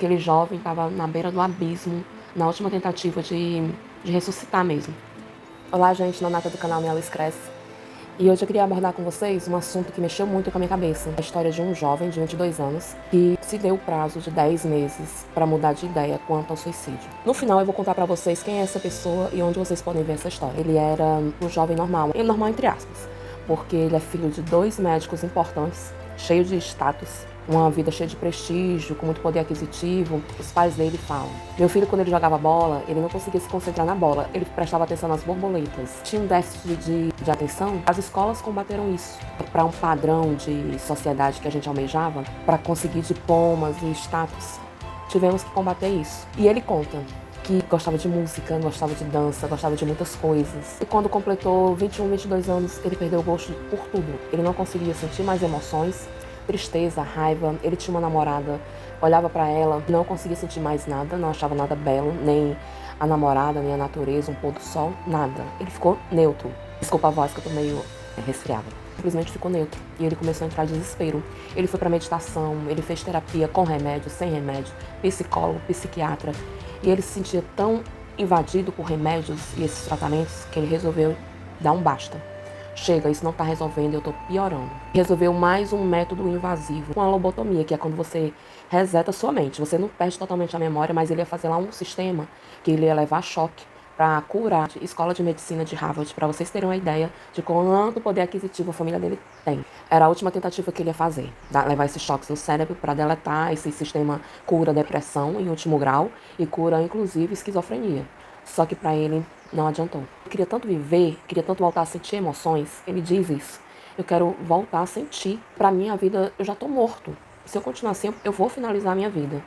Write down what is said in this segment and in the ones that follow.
Aquele jovem estava na beira do abismo, na última tentativa de ressuscitar mesmo. Olá, gente, Nonata do canal Minha Luz Cresce. E hoje eu queria abordar com vocês um assunto que mexeu muito com a minha cabeça. A história de um jovem de 22 anos que se deu o prazo de 10 meses para mudar de ideia quanto ao suicídio. No final eu vou contar para vocês quem é essa pessoa e onde vocês podem ver essa história. Ele era um jovem normal, e normal entre aspas, porque ele é filho de 2 médicos importantes, cheio de status, uma vida cheia de prestígio, com muito poder aquisitivo. Os pais dele falam: meu filho, quando ele jogava bola, ele não conseguia se concentrar na bola, ele prestava atenção nas borboletas. Tinha um déficit de atenção. As escolas combateram isso para um padrão de sociedade que a gente almejava, para conseguir diplomas e status. Tivemos que combater isso. E ele conta que gostava de música, gostava de dança, gostava de muitas coisas. E quando completou 21, 22 anos, ele perdeu o gosto por tudo. Ele não conseguia sentir mais emoções, tristeza, raiva. Ele tinha uma namorada, olhava pra ela, não conseguia sentir mais nada, não achava nada belo, nem a namorada, nem a natureza, um pôr do sol, nada. Ele ficou neutro. Desculpa a voz que eu tô meio resfriada. Simplesmente ficou neutro. E ele começou a entrar em desespero. Ele foi pra meditação, ele fez terapia com remédio, sem remédio, psicólogo, psiquiatra. E ele se sentia tão invadido por remédios e esses tratamentos que ele resolveu dar um basta. Chega, isso não tá resolvendo, eu tô piorando. Resolveu mais um método invasivo, uma lobotomia, que é quando você reseta sua mente. Você não perde totalmente a memória, mas ele ia fazer lá um sistema que ele ia levar choque para curar. Escola de Medicina de Harvard, para vocês terem uma ideia de quanto poder aquisitivo a família dele tem. Era a última tentativa que ele ia fazer, levar esses choques no cérebro para deletar. Esse sistema cura depressão em último grau e cura inclusive esquizofrenia. Só que para ele não adiantou. Eu queria tanto viver, queria tanto voltar a sentir emoções. Ele diz isso. Eu quero voltar a sentir. Para mim, a vida, eu já tô morto. Se eu continuar assim, eu vou finalizar a minha vida.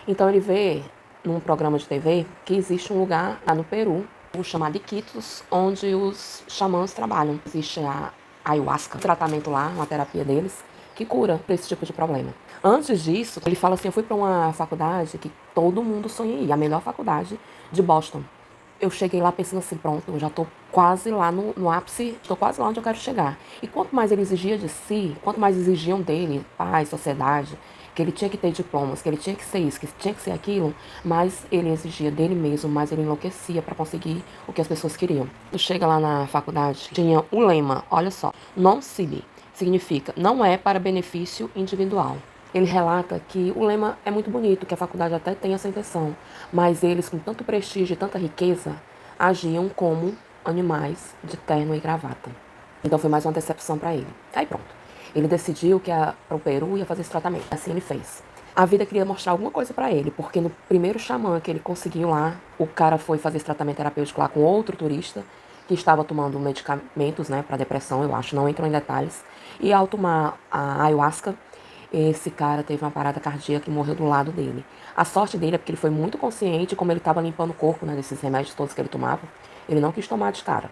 Então ele vê num programa de TV que existe um lugar lá no Peru, chamado Iquitos, onde os xamãs trabalham. Existe a ayahuasca, um tratamento lá, uma terapia deles, que cura esse tipo de problema. Antes disso, ele fala assim: eu fui para uma faculdade que todo mundo sonha em ir, a melhor faculdade de Boston. Eu cheguei lá pensando assim: pronto, eu já tô quase lá no ápice, tô quase lá onde eu quero chegar. E quanto mais ele exigia de si, quanto mais exigiam dele, pai, sociedade, que ele tinha que ter diplomas, que ele tinha que ser isso, que tinha que ser aquilo, mais ele exigia dele mesmo, mais ele enlouquecia para conseguir o que as pessoas queriam. Chega lá na faculdade, tinha o lema, olha só: non sibi, significa não é para benefício individual. Ele relata que o lema é muito bonito, que a faculdade até tem essa intenção, mas eles, com tanto prestígio e tanta riqueza, agiam como animais de terno e gravata. Então foi mais uma decepção para ele. Aí pronto. Ele decidiu que para o Peru ia fazer esse tratamento. Assim ele fez. A vida queria mostrar alguma coisa para ele, porque no primeiro xamã que ele conseguiu lá, o cara foi fazer esse tratamento terapêutico lá com outro turista, que estava tomando medicamentos, né, para depressão, eu acho, não entram em detalhes. E ao tomar a ayahuasca, esse cara teve uma parada cardíaca e morreu do lado dele. A sorte dele é porque ele foi muito consciente, como ele estava limpando o corpo, né, desses remédios todos que ele tomava, ele não quis tomar de cara.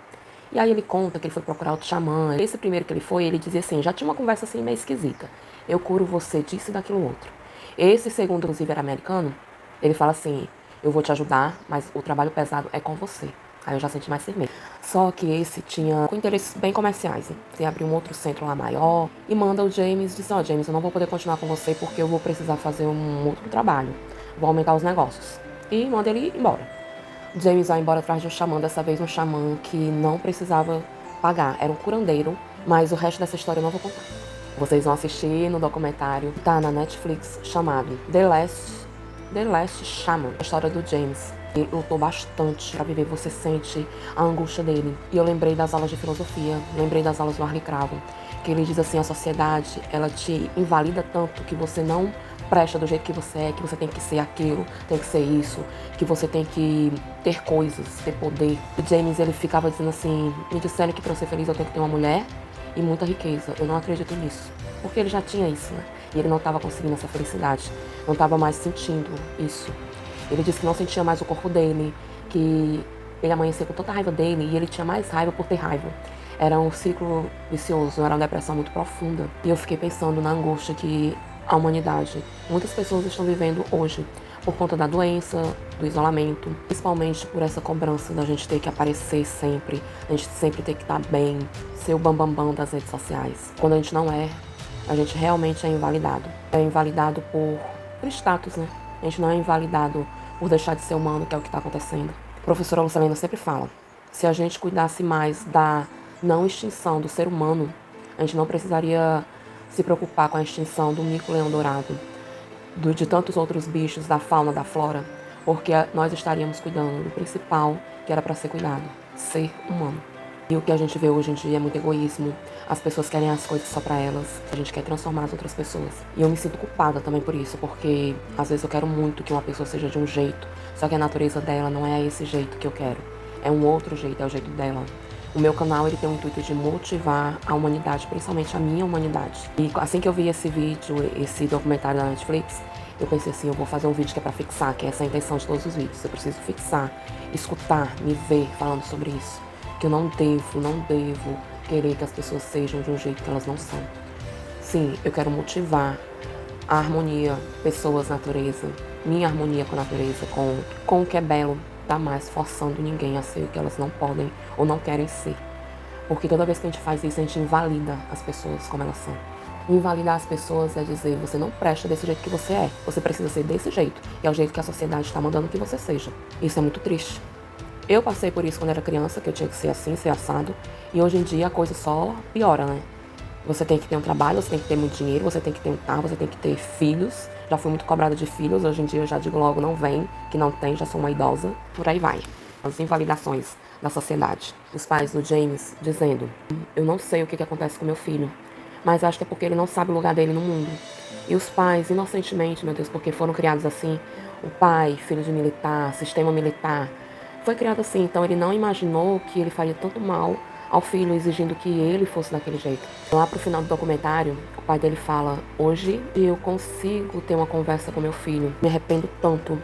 E aí ele conta que ele foi procurar outro xamã. Esse primeiro que ele foi, ele dizia assim: já tinha uma conversa assim meio esquisita. Eu curo você disso e daquilo outro. Esse segundo, inclusive, era americano. Ele fala assim: eu vou te ajudar, mas o trabalho pesado é com você. Aí eu já senti mais firmeza. Só que esse tinha com interesses bem comerciais. Hein? Você abriu um outro centro lá maior e manda o James dizer: ó, James, eu não vou poder continuar com você porque eu vou precisar fazer um outro trabalho. Vou aumentar os negócios. E manda ele ir embora. James vai embora atrás de um xamã, dessa vez um xamã que não precisava pagar. Era um curandeiro, mas o resto dessa história eu não vou contar. Vocês vão assistir no documentário, tá na Netflix, chamado The Last Shaman, a história do James. Ele lutou bastante para viver, você sente a angústia dele. E eu lembrei das aulas de filosofia, lembrei das aulas do Harley Craven, que ele diz assim: a sociedade, ela te invalida tanto que você não presta do jeito que você é, que você tem que ser aquilo, tem que ser isso, que você tem que ter coisas, ter poder. O James, ele ficava dizendo assim: me disseram que para eu ser feliz eu tenho que ter uma mulher e muita riqueza. Eu não acredito nisso. Porque ele já tinha isso, né? E ele não estava conseguindo essa felicidade, não estava mais sentindo isso. Ele disse que não sentia mais o corpo dele, que ele amanhecia com tanta raiva dele e ele tinha mais raiva por ter raiva. Era um ciclo vicioso, era uma depressão muito profunda. E eu fiquei pensando na angústia que a humanidade, muitas pessoas estão vivendo hoje por conta da doença, do isolamento, principalmente por essa cobrança da gente ter que aparecer sempre, a gente sempre ter que estar bem, ser o bambambam das redes sociais. Quando a gente não é, a gente realmente é invalidado. É invalidado por status, né? A gente não é invalidado por deixar de ser humano, que é o que está acontecendo. A professora Lucilena sempre fala, se a gente cuidasse mais da não extinção do ser humano, a gente não precisaria se preocupar com a extinção do mico-leão-dourado, de tantos outros bichos, da fauna, da flora, porque nós estaríamos cuidando do principal que era para ser cuidado, ser humano. E o que a gente vê hoje em dia é muito egoísmo. As pessoas querem as coisas só para elas. A gente quer transformar as outras pessoas. E eu me sinto culpada também por isso, porque às vezes eu quero muito que uma pessoa seja de um jeito, só que a natureza dela não é esse jeito que eu quero. É um outro jeito, é o jeito dela. O meu canal ele tem o intuito de motivar a humanidade, principalmente a minha humanidade. E assim que eu vi esse vídeo, esse documentário da Netflix, eu pensei assim, eu vou fazer um vídeo que é para fixar, que é essa a intenção de todos os vídeos. Eu preciso fixar, escutar, me ver falando sobre isso. Que eu não devo querer que as pessoas sejam de um jeito que elas não são. Sim, eu quero motivar a harmonia, pessoas, natureza, minha harmonia com a natureza, com o que é belo, jamais forçando ninguém a ser o que elas não podem ou não querem ser. Porque toda vez que a gente faz isso, a gente invalida as pessoas como elas são. Invalidar as pessoas é dizer, você não presta desse jeito que você é, você precisa ser desse jeito, e é o jeito que a sociedade está mandando que você seja. Isso é muito triste. Eu passei por isso quando era criança, que eu tinha que ser assim, ser assado, e hoje em dia a coisa só piora, né? Você tem que ter um trabalho, você tem que ter muito dinheiro, você tem que ter um carro, você tem que ter filhos. Já fui muito cobrada de filhos, hoje em dia eu já digo logo, não vem, que não tem, já sou uma idosa. Por aí vai. As invalidações da sociedade. Os pais do James dizendo, eu não sei o que acontece com meu filho, mas acho que é porque ele não sabe o lugar dele no mundo. E os pais, inocentemente, meu Deus, porque foram criados assim, o pai, filho de militar, sistema militar, foi criado assim, então ele não imaginou que ele faria tanto mal ao filho, exigindo que ele fosse daquele jeito. Lá pro final do documentário, o pai dele fala, hoje eu consigo ter uma conversa com meu filho. Me arrependo tanto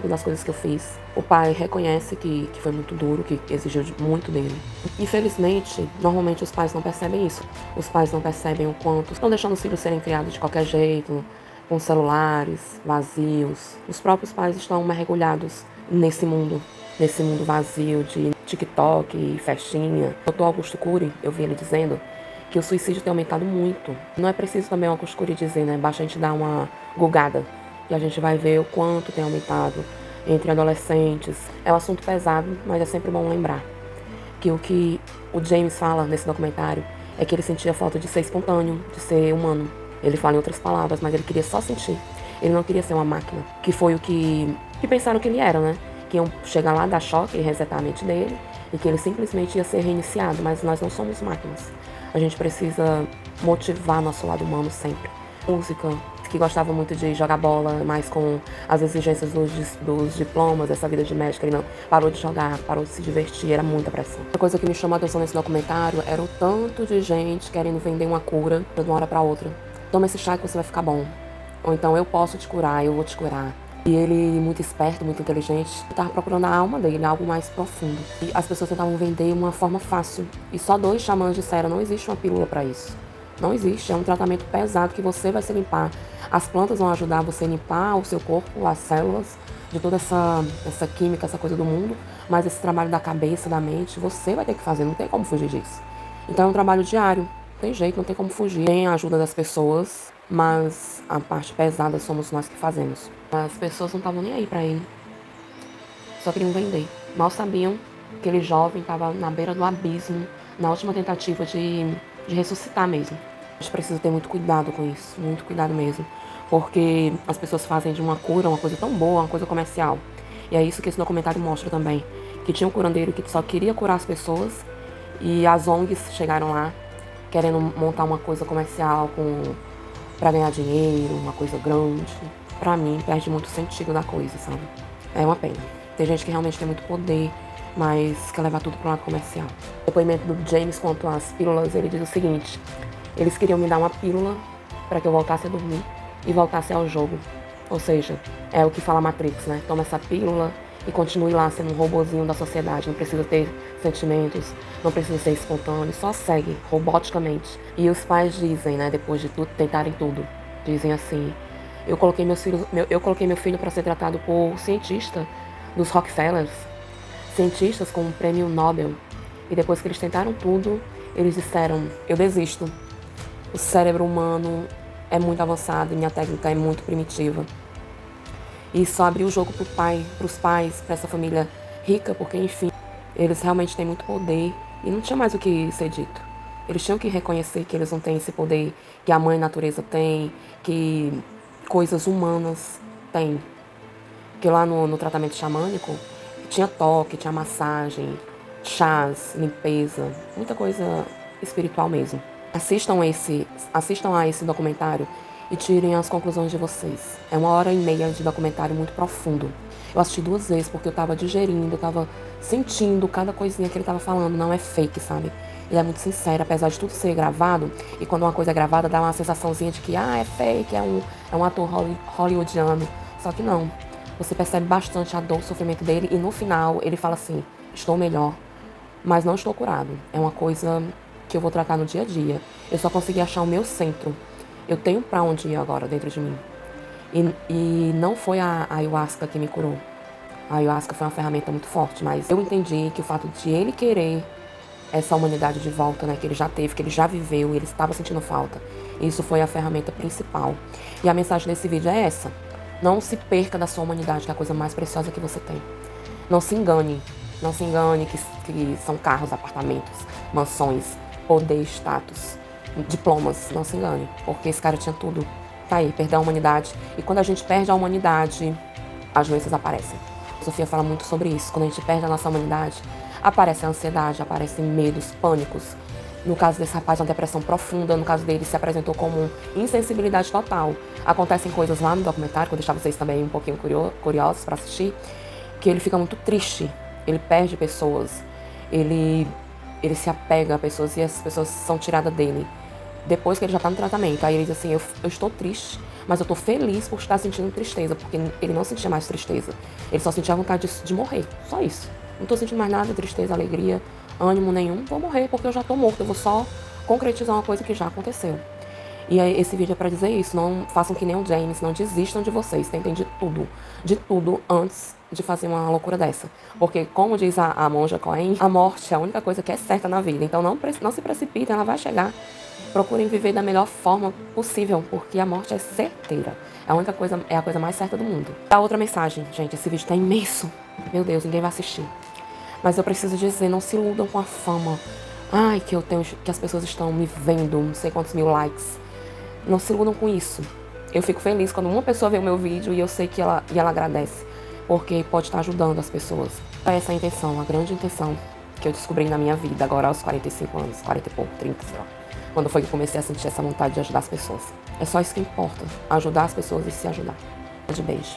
das coisas que eu fiz. O pai reconhece que foi muito duro, que exigiu muito dele. Infelizmente, normalmente os pais não percebem isso. Os pais não percebem o quanto estão deixando os filhos serem criados de qualquer jeito, com celulares vazios. Os próprios pais estão mergulhados nesse mundo vazio de TikTok e festinha. O Dr. Augusto Cury, eu vi ele dizendo que o suicídio tem aumentado muito. Não é preciso também o Augusto Cury dizer, né? Basta a gente dar uma gulgada e a gente vai ver o quanto tem aumentado entre adolescentes. É um assunto pesado, mas é sempre bom lembrar que o James fala nesse documentário é que ele sentia falta de ser espontâneo, de ser humano. Ele fala em outras palavras, mas ele queria só sentir. Ele não queria ser uma máquina, que foi o que pensaram que ele era, né? Que iam chegar lá, dar choque e resetar a mente dele, e que ele simplesmente ia ser reiniciado, mas nós não somos máquinas. A gente precisa motivar nosso lado humano sempre. Música, que gostava muito de jogar bola, mas com as exigências dos diplomas, essa vida de médico, ele não parou de jogar, parou de se divertir, era muita pressão. Outra coisa que me chamou a atenção nesse documentário era o tanto de gente querendo vender uma cura de uma hora para outra. Toma esse chá que você vai ficar bom. Ou então eu posso te curar, eu vou te curar. E ele, muito esperto, muito inteligente, estava procurando a alma dele, algo mais profundo. E as pessoas tentavam vender uma forma fácil. E só 2 xamãs disseram, não existe uma pílula para isso. Não existe, é um tratamento pesado que você vai se limpar. As plantas vão ajudar você a limpar o seu corpo, as células, de toda essa química, essa coisa do mundo. Mas esse trabalho da cabeça, da mente, você vai ter que fazer, não tem como fugir disso. Então é um trabalho diário, não tem jeito, não tem como fugir. Tem a ajuda das pessoas, mas a parte pesada somos nós que fazemos. As pessoas não estavam nem aí pra ele. Só queriam vender. Mal sabiam que aquele jovem estava na beira do abismo, na última tentativa de ressuscitar mesmo. A gente precisa ter muito cuidado com isso, muito cuidado mesmo. Porque as pessoas fazem de uma cura uma coisa tão boa, uma coisa comercial. E é isso que esse documentário mostra também. Que tinha um curandeiro que só queria curar as pessoas e as ONGs chegaram lá querendo montar uma coisa comercial pra ganhar dinheiro, uma coisa grande. Pra mim, perde muito o sentido da coisa, sabe? É uma pena. Tem gente que realmente tem muito poder, mas quer levar tudo pro lado comercial. O depoimento do James quanto às pílulas, ele diz o seguinte: eles queriam me dar uma pílula para que eu voltasse a dormir e voltasse ao jogo. Ou seja, é o que fala a Matrix, né? Toma essa pílula e continue lá sendo um robozinho da sociedade. Não precisa ter sentimentos, não precisa ser espontâneo, só segue roboticamente. E os pais dizem, né, depois de tudo, tentarem tudo, dizem assim: eu coloquei meu filho para ser tratado por cientista dos Rockefellers, cientistas com um prêmio Nobel. E depois que eles tentaram tudo, eles disseram: eu desisto. O cérebro humano é muito avançado e minha técnica é muito primitiva. E só abrir o jogo pros pais, pra essa família rica, porque, enfim, eles realmente têm muito poder e não tinha mais o que ser dito. Eles tinham que reconhecer que eles não têm esse poder que a mãe natureza tem, que coisas humanas têm. Porque lá no tratamento xamânico tinha toque, tinha massagem, chás, limpeza, muita coisa espiritual mesmo. Assistam a esse documentário e tirem as conclusões de vocês. É 1h30 de documentário muito profundo. Eu assisti 2 vezes porque eu tava digerindo, eu tava sentindo cada coisinha que ele tava falando. Não é fake, sabe? Ele é muito sincero, apesar de tudo ser gravado. E quando uma coisa é gravada, dá uma sensaçãozinha de que, é fake, é um ator hollywoodiano. Só que não. Você percebe bastante a dor, o sofrimento dele. E no final, ele fala assim, estou melhor, mas não estou curado. É uma coisa que eu vou tratar no dia a dia. Eu só consegui achar o meu centro. Eu tenho pra onde ir agora dentro de mim. E não foi a ayahuasca que me curou. A ayahuasca foi uma ferramenta muito forte, mas eu entendi que o fato de ele querer essa humanidade de volta, né, que ele já teve, que ele já viveu, e ele estava sentindo falta, isso foi a ferramenta principal. E a mensagem desse vídeo é essa: não se perca da sua humanidade, que é a coisa mais preciosa que você tem. Não se engane. Não se engane que são carros, apartamentos, mansões, poder, status, diplomas. Não se engane, porque esse cara tinha tudo. Tá aí, perder a humanidade. E quando a gente perde a humanidade, as doenças aparecem. A Sofia fala muito sobre isso. Quando a gente perde a nossa humanidade, aparece a ansiedade, aparecem medos, pânicos. No caso desse rapaz, uma depressão profunda. No caso dele, se apresentou como insensibilidade total. Acontecem coisas lá no documentário, que eu deixar vocês também um pouquinho curiosos para assistir, que ele fica muito triste. Ele perde pessoas. Ele se apega a pessoas e essas pessoas são tiradas dele depois que ele já tá no tratamento. Aí ele diz assim, eu estou triste, mas eu tô feliz por estar sentindo tristeza, porque ele não sentia mais tristeza. Ele só sentia vontade de morrer, só isso. Não tô sentindo mais nada, tristeza, alegria, ânimo nenhum. Vou morrer porque eu já tô morto, eu vou só concretizar uma coisa que já aconteceu. E aí, esse vídeo é pra dizer isso, não façam que nem o James, não desistam de vocês, tentem de tudo antes de fazer uma loucura dessa. Porque, como diz a monja Coen, a morte é a única coisa que é certa na vida, então não se precipitem, ela vai chegar. Procurem viver da melhor forma possível, porque a morte é certeira. É a coisa mais certa do mundo. A outra mensagem, gente, esse vídeo tá imenso. Meu Deus, ninguém vai assistir. Mas eu preciso dizer, não se iludam com a fama. Ai, que as pessoas estão me vendo, não sei quantos mil likes. Não se iludam com isso. Eu fico feliz quando uma pessoa vê o meu vídeo e eu sei que ela agradece, porque pode estar ajudando as pessoas. É essa a intenção, a grande intenção que eu descobri na minha vida, agora aos 45 anos, 40 e pouco, 30, sei lá. Quando foi que eu comecei a sentir essa vontade de ajudar as pessoas. É só isso que importa, ajudar as pessoas e se ajudar. De beijo.